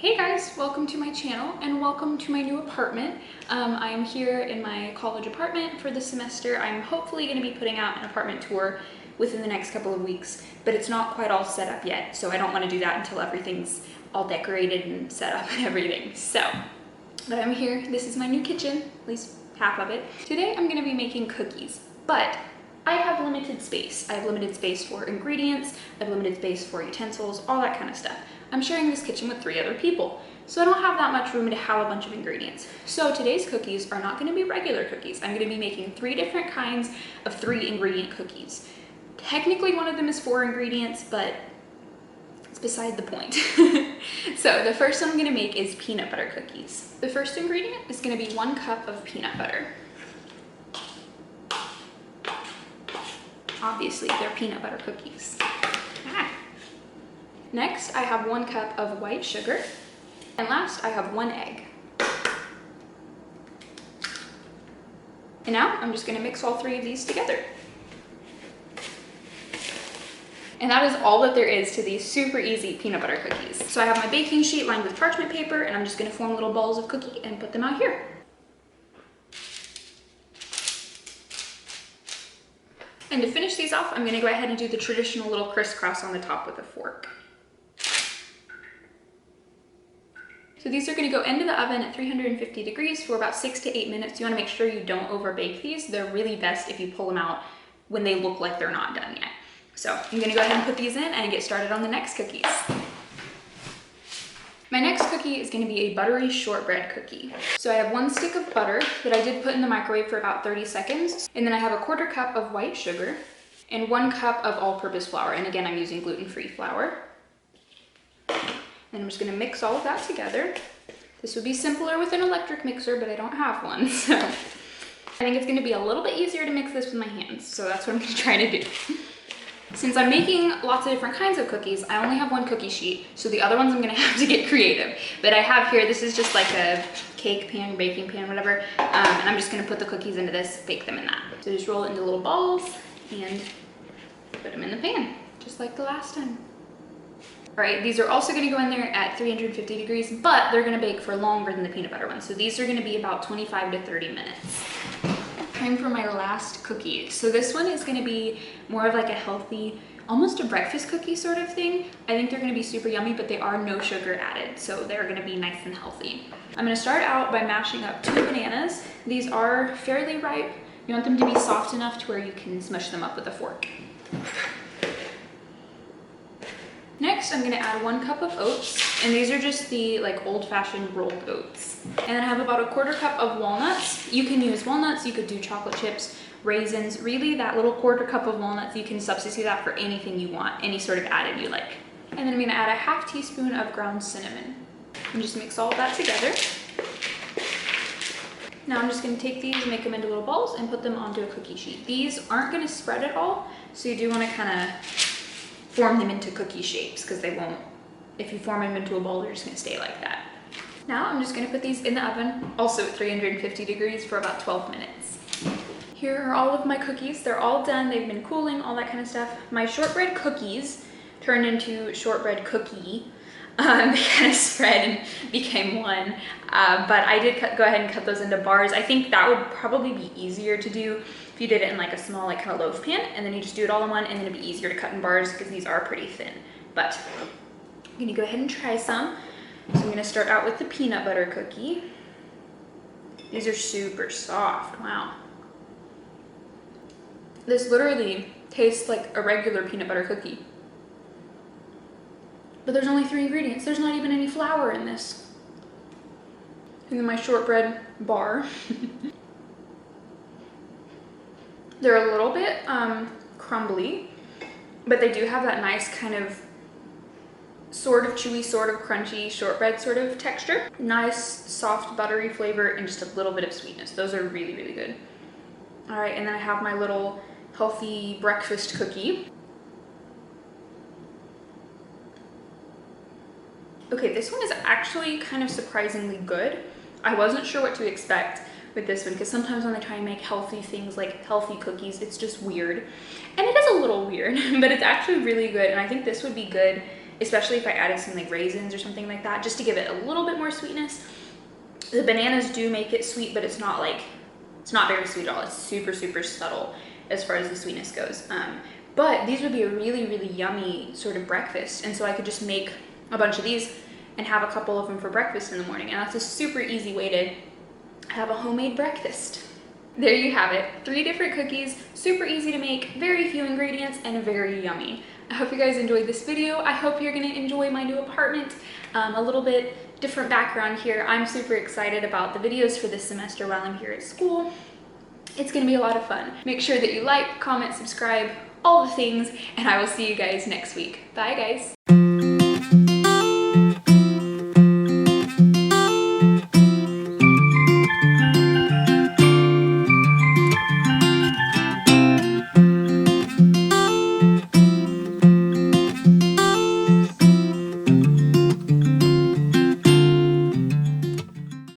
Hey guys, welcome to my channel and welcome to my new apartment. I am here in my college apartment for the semester. I'm hopefully going to be putting out an apartment tour within the next couple of weeks, but it's not quite all set up yet, so I don't want to do that until everything's all decorated and set up and everything. But I'm here. This is my new kitchen, at least half of it. Today I'm going to be making cookies, but I have limited space. I have limited space for ingredients, I have limited space for utensils, all that kind of stuff. I'm sharing this kitchen with 3 other people, so I don't have that much room to have a bunch of ingredients. So today's cookies are not going to be regular cookies. I'm going to be making 3 different kinds of 3 ingredient cookies. Technically one of them is 4 ingredients, but it's beside the point. So the first one I'm going to make is peanut butter cookies. The first ingredient is going to be 1 cup of peanut butter. Obviously, they're peanut butter cookies. Next, I have 1 cup of white sugar. And last, I have 1 egg. And now, I'm just gonna mix all 3 of these together. And that is all that there is to these super easy peanut butter cookies. So I have my baking sheet lined with parchment paper, and I'm just gonna form little balls of cookie and put them out here. And to finish these off, I'm gonna go ahead and do the traditional little crisscross on the top with a fork. So these are gonna go into the oven at 350 degrees for about 6 to 8 minutes. You wanna make sure you don't over bake these. They're really best if you pull them out when they look like they're not done yet. So I'm gonna go ahead and put these in and get started on the next cookies. My next cookie is gonna be a buttery shortbread cookie. So I have 1 stick of butter that I did put in the microwave for about 30 seconds. And then I have a 1/4 cup of white sugar and 1 cup of all-purpose flour. And again, I'm using gluten-free flour. And I'm just gonna mix all of that together. This would be simpler with an electric mixer, but I don't have one, so. I think it's gonna be a little bit easier to mix this with my hands, so that's what I'm gonna try to do. Since I'm making lots of different kinds of cookies, I only have 1 cookie sheet, so the other ones I'm gonna have to get creative. But I have here, this is just like a cake pan, baking pan, whatever, and I'm just gonna put the cookies into this, bake them in that. So just roll it into little balls and put them in the pan, just like the last time. All right, these are also gonna go in there at 350 degrees, but they're gonna bake for longer than the peanut butter ones. So these are gonna be about 25 to 30 minutes. Time for my last cookie. So this one is gonna be more of like a healthy, almost a breakfast cookie sort of thing. I think they're gonna be super yummy, but they are no sugar added, so they're gonna be nice and healthy. I'm gonna start out by mashing up 2 bananas. These are fairly ripe. You want them to be soft enough to where you can smush them up with a fork. Next, I'm gonna add 1 cup of oats, and these are just the like old-fashioned rolled oats. And then I have about a 1/4 cup of walnuts. You can use walnuts, you could do chocolate chips, raisins. Really, that little 1/4 cup of walnuts, you can substitute that for anything you want, any sort of added you like. And then I'm gonna add a 1/2 teaspoon of ground cinnamon. And just mix all of that together. Now I'm just gonna take these, make them into little balls, and put them onto a cookie sheet. These aren't gonna spread at all, so you do wanna kinda form them into cookie shapes, because they won't, if you form them into a ball, they're just gonna stay like that. Now I'm just gonna put these in the oven, also at 350 degrees for about 12 minutes. Here are all of my cookies. They're all done, they've been cooling, all that kind of stuff. My shortbread cookies turned into shortbread cookie. They kind of spread and became one, but I did go ahead and cut those into bars. I think that would probably be easier to do if you did it in like a small like kind of loaf pan, and then you just do it all in one, and then it'd be easier to cut in bars because these are pretty thin. But I'm gonna go ahead and try some. So I'm gonna start out with the peanut butter cookie. These are super soft, wow. This literally tastes like a regular peanut butter cookie. But there's only 3 ingredients. There's not even any flour in this. And then my shortbread bar. They're a little bit crumbly, but they do have that nice kind of sort of chewy, sort of crunchy shortbread sort of texture. Nice, soft, buttery flavor and just a little bit of sweetness. Those are really, really good. All right, and then I have my little healthy breakfast cookie. Okay, this one is actually kind of surprisingly good. I wasn't sure what to expect with this one because sometimes when I try and make healthy things like healthy cookies, it's just weird. And it is a little weird, but it's actually really good. And I think this would be good especially if I added some like raisins or something like that, just to give it a little bit more sweetness. The bananas do make it sweet, but it's not very sweet at all. It's super, super subtle as far as the sweetness goes. But these would be a really, really yummy sort of breakfast. And so I could just make a bunch of these and have a couple of them for breakfast in the morning. And that's a super easy way to have a homemade breakfast. There you have it. 3 different cookies, super easy to make, very few ingredients, and very yummy. I hope you guys enjoyed this video. I hope you're gonna enjoy my new apartment. A little bit different background here. I'm super excited about the videos for this semester while I'm here at school. It's gonna be a lot of fun. Make sure that you like, comment, subscribe, all the things, and I will see you guys next week. Bye guys.